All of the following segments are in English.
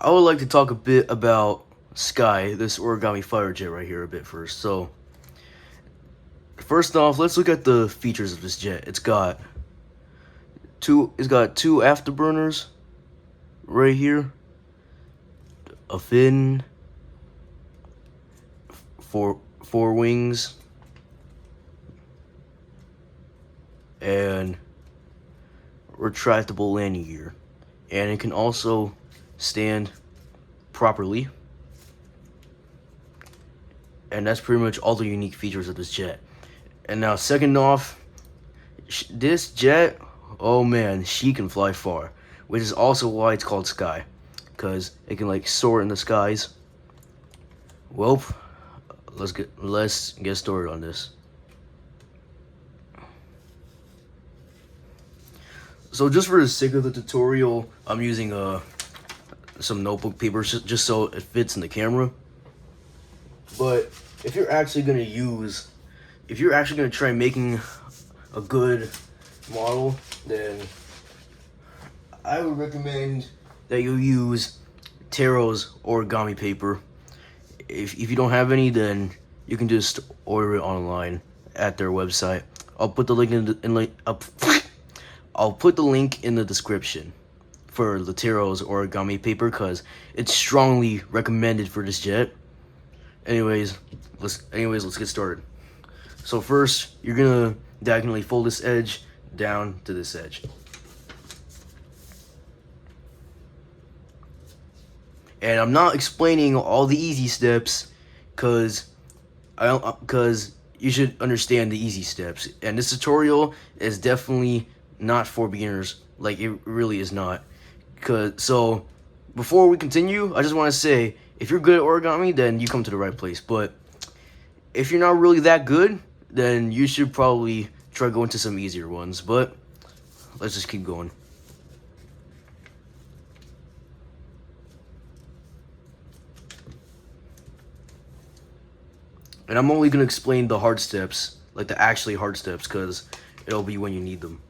I would like to talk a bit about Skye, this Origami Fighter Jet right here a bit first. So, first off, let's look at the features of this jet. It's got two afterburners right here, a fin, four wings, and retractable landing gear. And it can also stand properly. And that's pretty much all the unique features of this jet. And now, second off, this jet, oh man, she can fly far, which is also why it's called Skye, because it can like soar in the skies. Well, let's get started on this. So just for the sake of the tutorial, I'm using some notebook paper just so it fits in the camera. But if you're actually gonna try making a good model, then I would recommend that you use Taro's origami paper. If you don't have any, then you can just order it online at their website. I'll put the link I'll put the link in the description for the Taro's origami paper because it's strongly recommended for this jet. Anyways, let's get started. So first, you're gonna diagonally fold this edge down to this edge. And I'm not explaining all the easy steps because you should understand the easy steps. And this tutorial is definitely not for beginners. Like, it really is not. So before we continue, I just want to say, if you're good at origami, then you come to the right place. But if you're not really that good, then you should probably try going to some easier ones. But let's just keep going. And I'm only going to explain the hard steps, like the actually hard steps, because it'll be when you need them.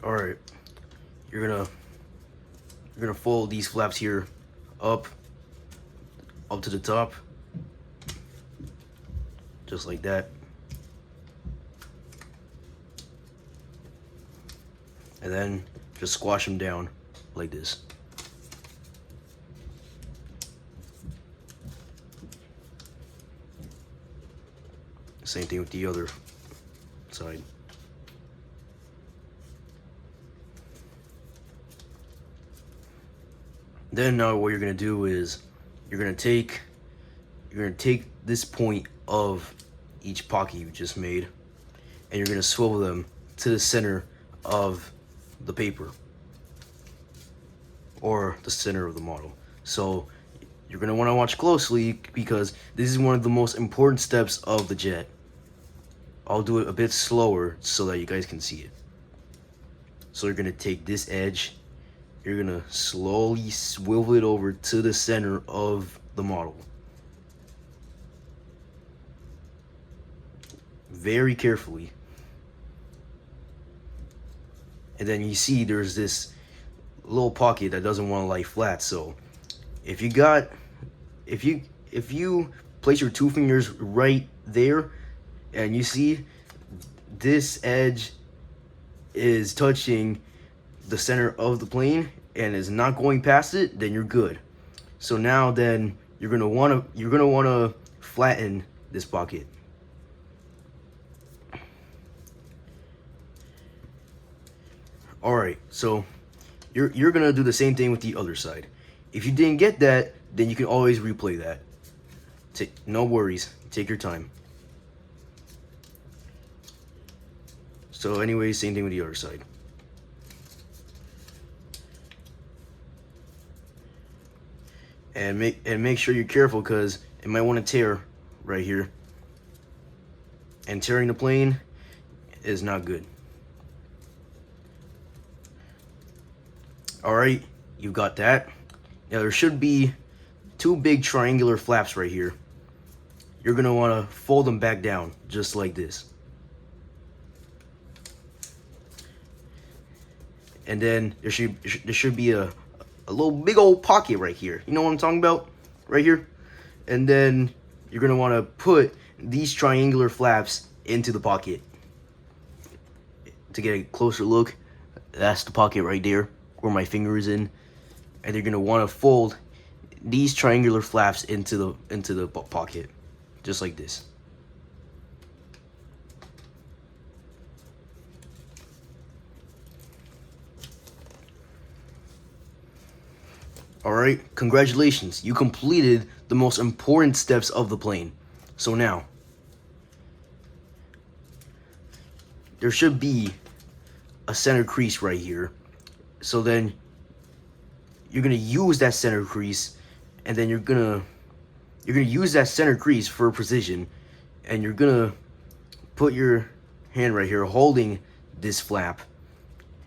All right, you're gonna fold these flaps here up to the top, just like that, and then just squash them down like this. Same thing with the other side. Then now what you're gonna do is you're gonna take this point of each pocket you just made, and you're gonna swivel them to the center of the paper or the center of the model. So you're gonna want to watch closely because this is one of the most important steps of the jet. I'll do it a bit slower so that you guys can see it. So you're gonna take this edge, you're gonna slowly swivel it over to the center of the model. Very carefully. And then you see there's this little pocket that doesn't want to lie flat. So if you place your two fingers right there and you see this edge is touching the center of the plane and is not going past it, then you're good. So now then you're gonna wanna flatten this pocket. Alright, so you're gonna do the same thing with the other side. If you didn't get that, then you can always replay that. No worries, take your time. So anyway, same thing with the other side. And make sure you're careful, because it might want to tear right here. And tearing the plane is not good. Alright, you got that. Now there should be two big triangular flaps right here. You're going to want to fold them back down, just like this. And then there should be a little big old pocket right here. You know what I'm talking about? Right here. And then you're going to want to put these triangular flaps into the pocket. To get a closer look, that's the pocket right there where my finger is in. And you're going to want to fold these triangular flaps into the pocket, just like this. Alright, congratulations, you completed the most important steps of the plane. So now, there should be a center crease right here. So then, you're gonna use that center crease, and then you're gonna use that center crease for precision, and you're gonna put your hand right here holding this flap,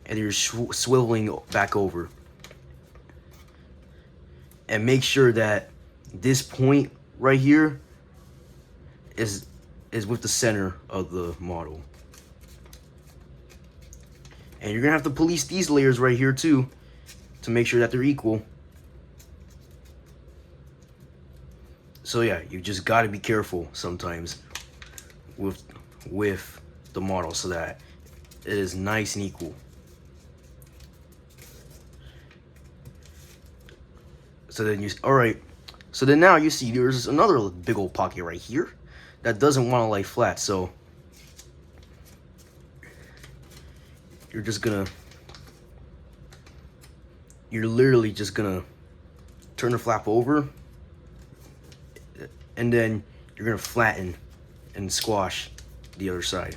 and you're swiveling back over. And make sure that this point right here is with the center of the model. And you're gonna have to police these layers right here too, to make sure that they're equal. So yeah, you just gotta be careful sometimes with the model, so that it is nice and equal. So then alright, so then now you see there's another big old pocket right here that doesn't want to lay flat. So you're literally just gonna turn the flap over, and then you're gonna flatten and squash the other side,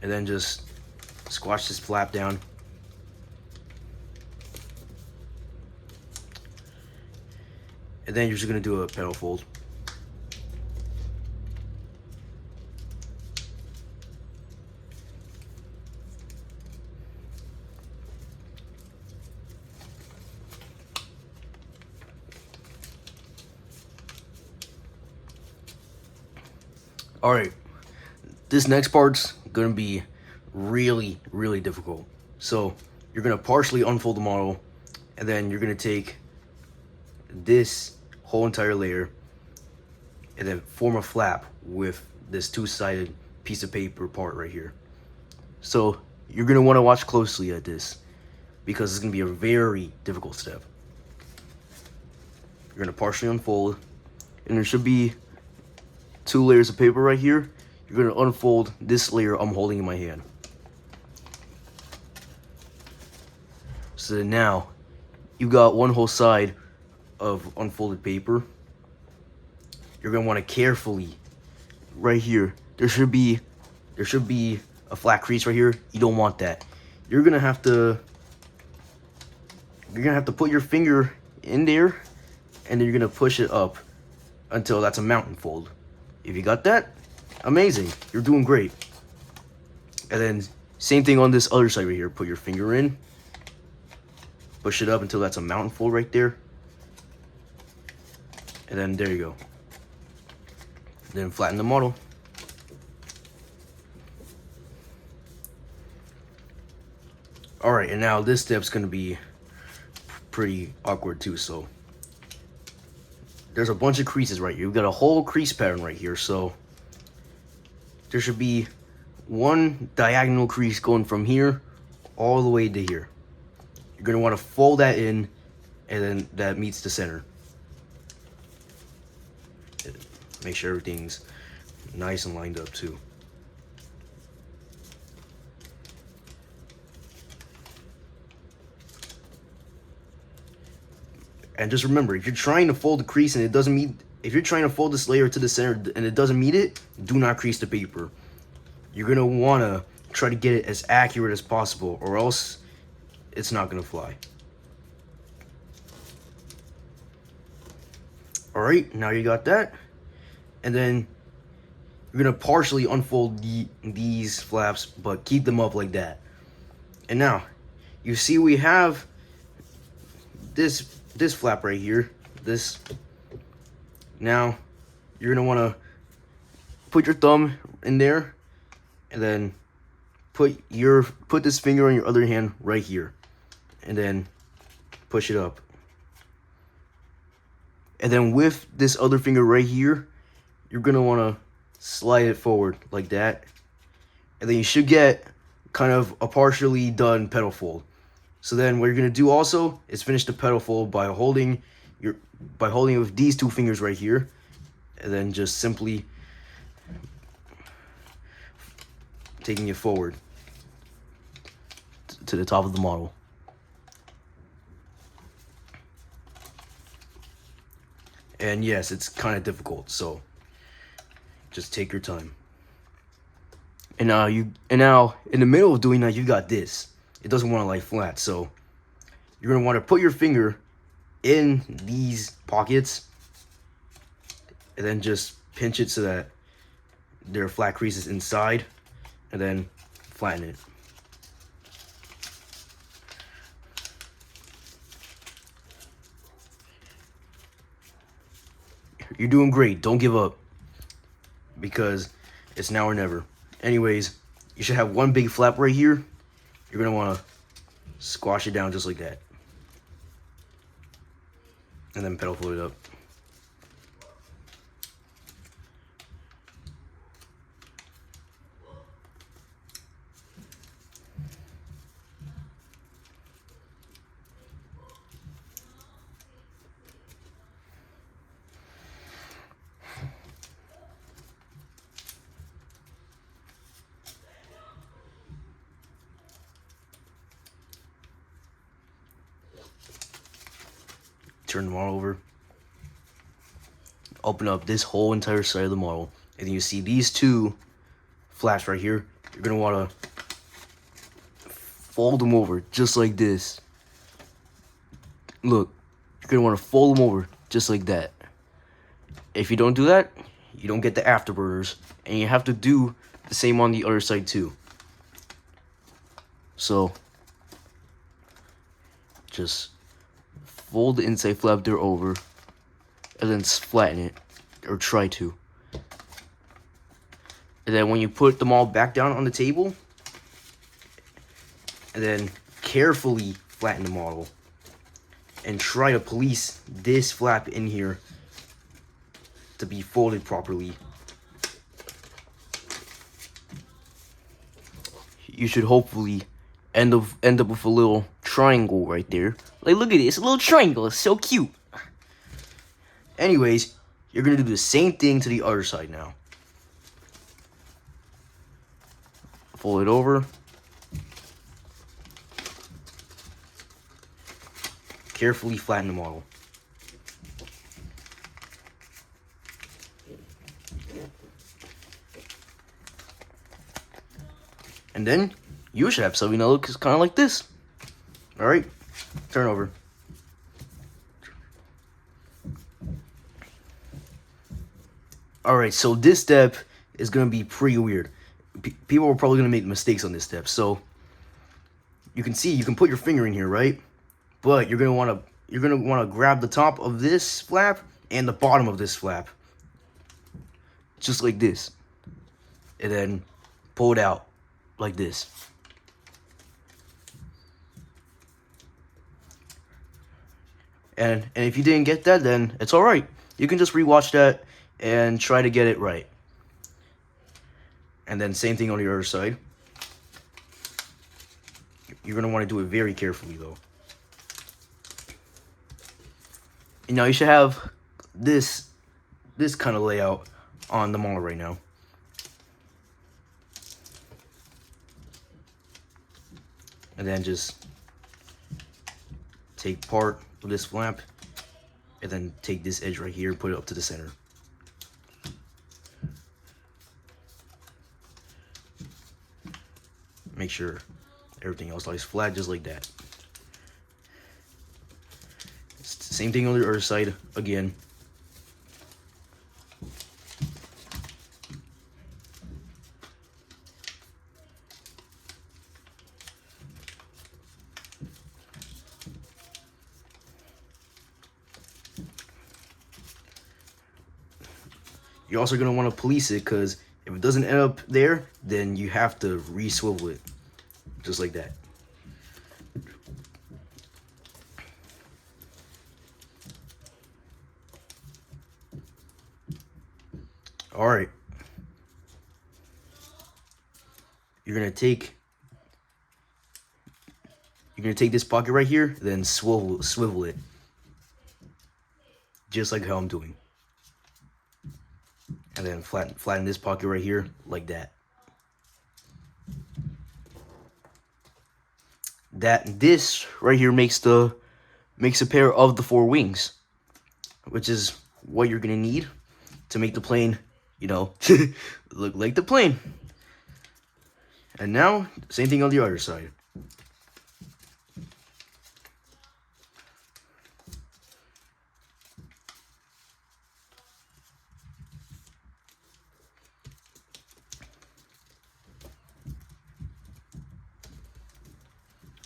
and then just squash this flap down. And then you're just gonna do a pedal fold. Alright, this next part's gonna be really, really difficult. So you're gonna partially unfold the model, and then you're gonna take this whole entire layer and then form a flap with this two-sided piece of paper part right here. So you're gonna want to watch closely at this, because it's gonna be a very difficult step. You're gonna partially unfold, and there should be two layers of paper right here. You're gonna unfold this layer I'm holding in my hand. So then now you got one whole side of unfolded paper. You're gonna want to carefully, right here, there should be a flat crease right here. You don't want that. You're gonna have to put your finger in there, and then you're gonna push it up until that's a mountain fold. If you got that, amazing, you're doing great. And then same thing on this other side right here. Put your finger in, push it up until that's a mountain fold right there. And then there you go. Then flatten the model. Alright, and now this step's gonna be pretty awkward too. So there's a bunch of creases right here. We've got a whole crease pattern right here. So there should be one diagonal crease going from here all the way to here. You're gonna want to fold that in, and then that meets the center. Make sure everything's nice and lined up too. And just remember, if you're trying to fold the crease and it doesn't meet, if you're trying to fold this layer to the center and it doesn't meet it, do not crease the paper. You're gonna wanna try to get it as accurate as possible, or else it's not gonna fly. All right, now you got that. And then you're gonna partially unfold these flaps, but keep them up like that. And now, you see we have this flap right here. This. Now, you're gonna wanna put your thumb in there, and then put this finger on your other hand right here, and then push it up. And then with this other finger right here, you're gonna wanna slide it forward like that. And then you should get kind of a partially done pedal fold. So then what you're gonna do also is finish the pedal fold by holding it with these two fingers right here, and then just simply taking it forward to the top of the model. And yes, it's kind of difficult, so just take your time. And now in the middle of doing that, you got this. It doesn't want to lie flat, so you're gonna want to put your finger in these pockets, and then just pinch it so that there are flat creases inside, and then flatten it. You're doing great. Don't give up, because it's now or never. Anyways, you should have one big flap right here. You're gonna want to squash it down just like that, and then pedal fold it up. Turn the model over, open up this whole entire side of the model, and then you see these two flaps right here. You're gonna want to fold them over just like this. Look, you're gonna want to fold them over just like that. If you don't do that, you don't get the afterburners, and you have to do the same on the other side too. So just fold the inside flap there over, and then flatten it, or try to. And then when you put them all back down on the table, and then carefully flatten the model, and try to place this flap in here to be folded properly. You should hopefully end up with a little triangle right there. Like, look at this, a little triangle. It's so cute. Anyways, you're gonna do the same thing to the other side now. Fold it over. Carefully flatten the model. And then you should have something that looks kind of like this. All right, turn over. All right, so this step is gonna be pretty weird. People are probably gonna make mistakes on this step. So you can see, you can put your finger in here, right? But you're gonna wanna grab the top of this flap and the bottom of this flap, just like this, and then pull it out like this. And if you didn't get that, then it's all right. You can just rewatch that and try to get it right. And then same thing on the other side. You're gonna want to do it very carefully though. And now you should have this this kind of layout on the model right now. And then just take part of this flap and then take this edge right here and put it up to the center. Make sure everything else lies flat just like that. Same thing on the other side again. You're also going to want to police it, because if it doesn't end up there, then you have to re-swivel it. Just like that. Alright. You're going to take this pocket right here, then swivel it. Just like how I'm doing. And then flatten this pocket right here like that. This right here makes a pair of the 4 wings, which is what you're gonna need to make the plane, you know, look like the plane. And now, same thing on the other side.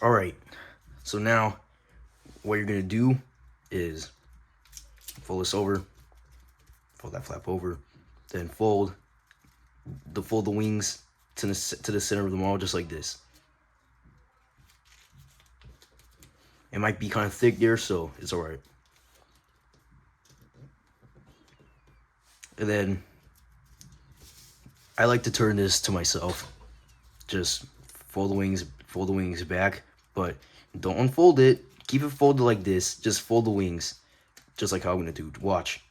Alright, so now what you're going to do is fold this over, fold that flap over, then fold the wings to the center of the model just like this. It might be kind of thick there, so it's alright. And then I like to turn this to myself. Just fold the wings back, but don't unfold it. Keep it folded like this. Just fold the wings, just like how I'm gonna do. Watch.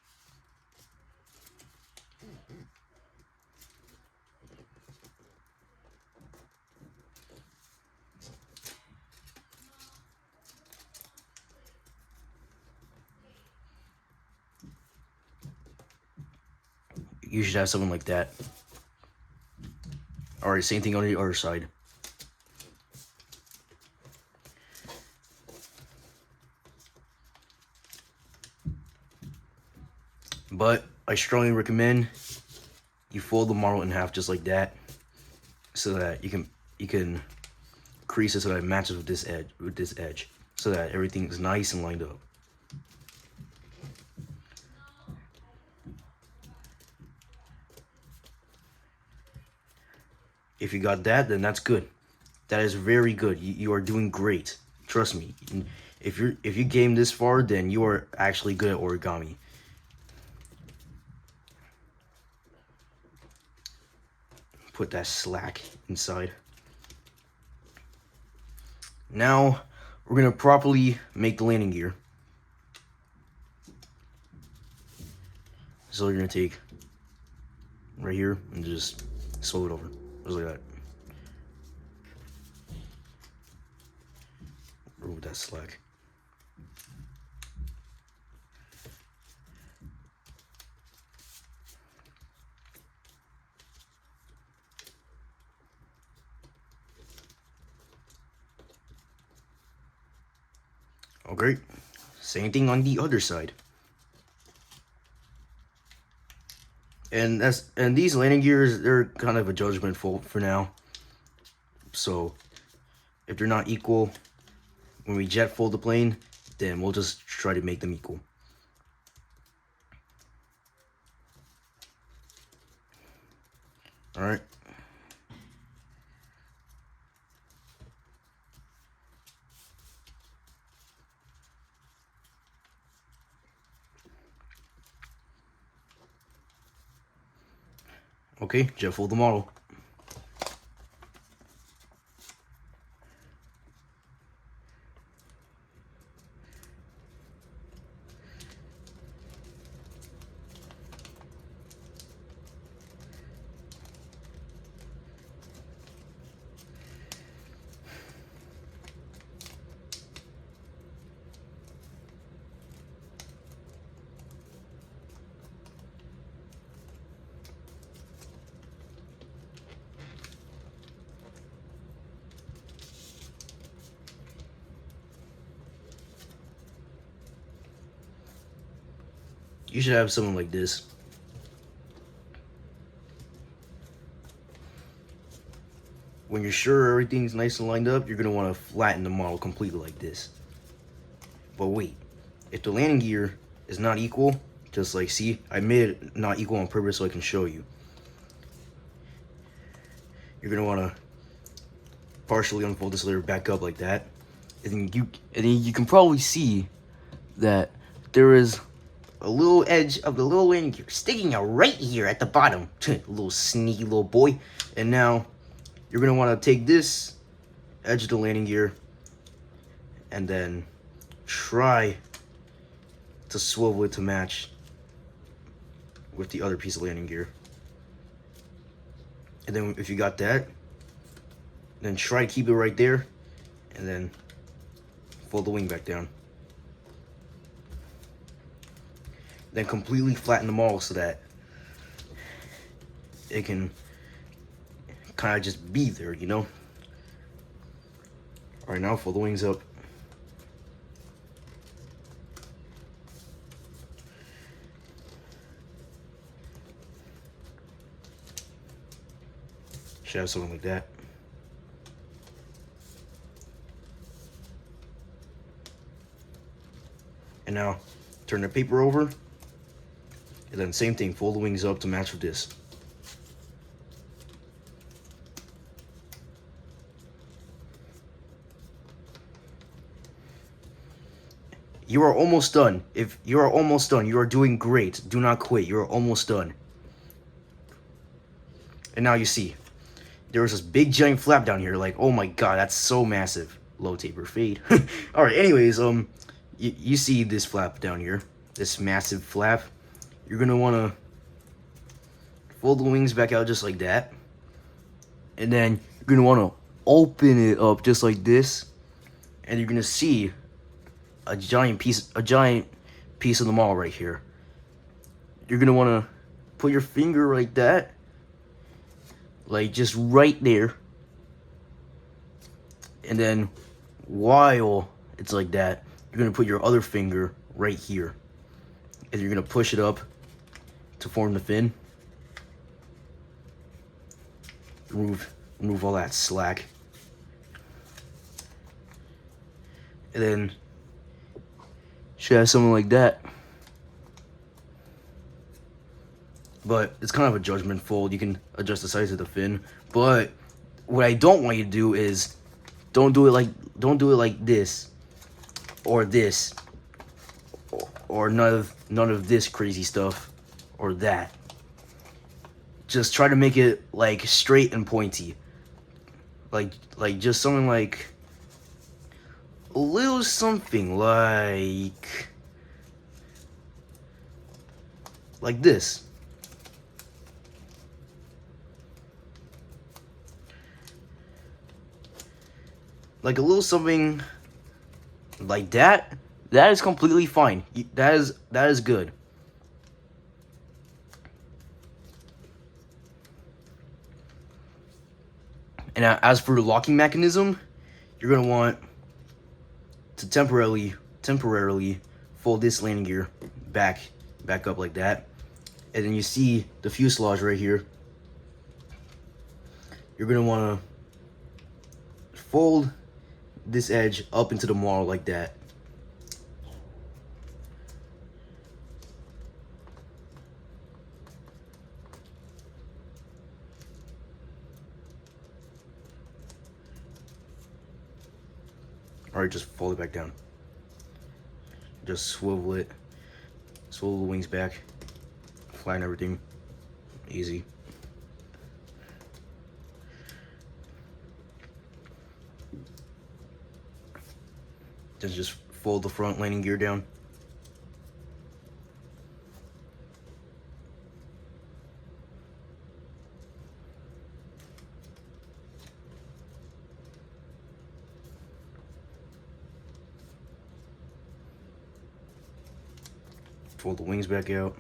You should have something like that. Alright, same thing on the other side. But I strongly recommend you fold the model in half just like that, so that you can crease it so that it matches with this edge, so that everything is nice and lined up. If you got that, then that's good. That is very good. You are doing great. Trust me. If you game this far, then you are actually good at origami. Put that slack inside. Now we're gonna properly make the landing gear. So you're gonna take right here and just sew it over, just like that. Remove that slack. Oh, great. Same thing on the other side. And these landing gears, they're kind of a judgment for now. So if they're not equal, when we jet fold the plane, then we'll just try to make them equal. All right. Okay, jet fold the model. you should have something like this. When you're sure everything's nice and lined up, you're gonna want to flatten the model completely like this. But wait, if the landing gear is not equal, just like, see, I made it not equal on purpose so I can show you. You're gonna want to partially unfold this layer back up like that, and then you can probably see that there is a little edge of the little landing gear sticking out right here at the bottom. Little sneaky little boy. And now you're gonna want to take this edge of the landing gear and then try to swivel it to match with the other piece of landing gear. And then if you got that, then try to keep it right there, and then fold the wing back down. Then completely flatten the model so that it can kind of just be there, you know? All right, now fold the wings up. Should have something like that. And now turn the paper over, and then same thing, fold the wings up to match with this. You are almost done. If you are almost done, you are doing great. Do not quit. You are almost done. And now you see, there was this big giant flap down here. Like, oh my god, that's so massive. Low taper fade. All right. Anyways, you see this flap down here, this massive flap. You're gonna want to fold the wings back out just like that, and then you're gonna want to open it up just like this, and you're gonna see a giant piece of the model right here. You're gonna want to put your finger like that, like just right there, and then while it's like that, you're gonna put your other finger right here, and you're gonna push it up to form the fin. Remove all that slack, and then should have something like that. But it's kind of a judgment fold. You can adjust the size of the fin, but what I don't want you to do is don't do it like this, or this, or none of this crazy stuff, or that. Just try to make it like straight and pointy, like just something like a little something like this. Like a little something like that. That is completely fine. That is good. And as for the locking mechanism, you're gonna want to temporarily fold this landing gear back up like that, and then you see the fuselage right here. You're gonna want to fold this edge up into the model like that. Alright, just fold it back down. Just swivel it. Swivel the wings back. Flatten everything. Easy. Then just fold the front landing gear down. Fold the wings back out.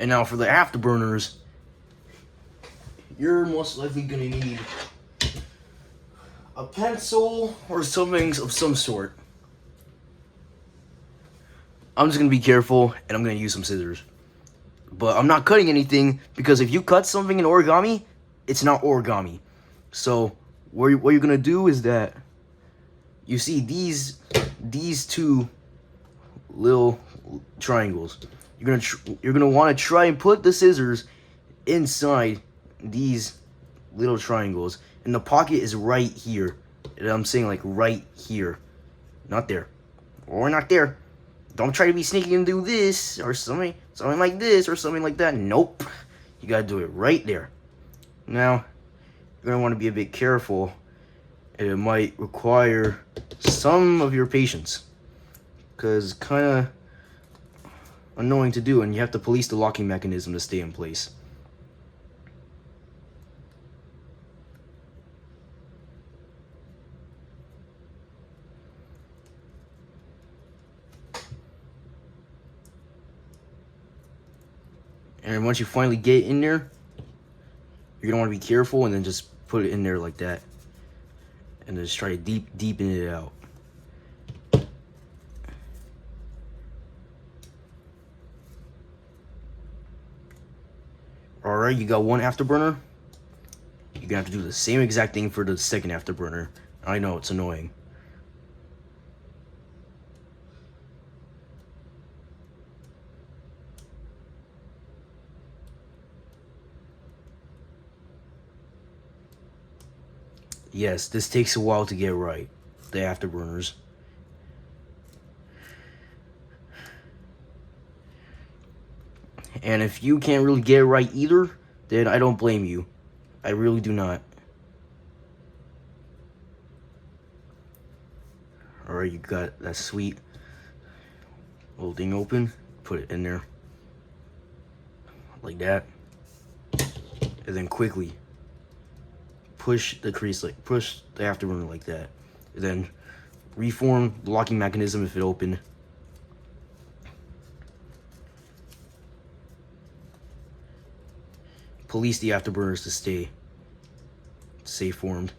And now for the afterburners, you're most likely gonna need a pencil or something of some sort. I'm just gonna be careful and I'm gonna use some scissors. But I'm not cutting anything because if you cut something in origami, it's not origami. So what you're gonna do is that you see these two little triangles. You're gonna want to try and put the scissors inside these little triangles, and the pocket is right here. And I'm saying like right here, not there, or not there. Don't try to be sneaky and do this or something like this or something like that. Nope, you gotta do it right there. Now you're gonna want to be a bit careful, and it might require some of your patience, because kind of annoying to do, and you have to police the locking mechanism to stay in place. And once you finally get in there, you're gonna want to be careful and then just put it in there like that, and then just try to deepen it out. Alright, you got one afterburner. You're gonna have to do the same exact thing for the second afterburner. I know, it's annoying. Yes, this takes a while to get right, the afterburners. And if you can't really get it right either, then I don't blame you. I really do not. Alright, you got that sweet little thing open. Put it in there. Like that. And then quickly push the crease, like push the afterburner like that. And then reform the locking mechanism if it opened. Police the afterburners to stay formed.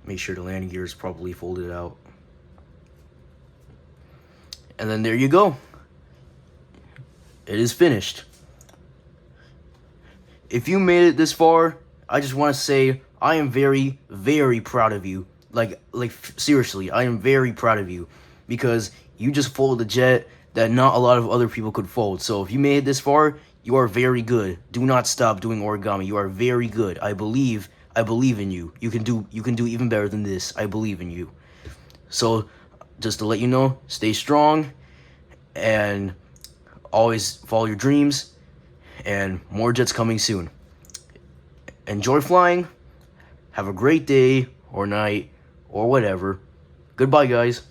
Make sure the landing gear is properly folded out. And then there you go. It is finished. If you made it this far, I just want to say I am very, very proud of you. Like seriously, I am very proud of you, because you just folded a jet that not a lot of other people could fold. So if you made it this far, you are very good. Do not stop doing origami. You are very good. I believe in you. You can do even better than this. I believe in you. So just to let you know, stay strong and always follow your dreams, and more jets coming soon. Enjoy flying. Have a great day or night or whatever. Goodbye, guys.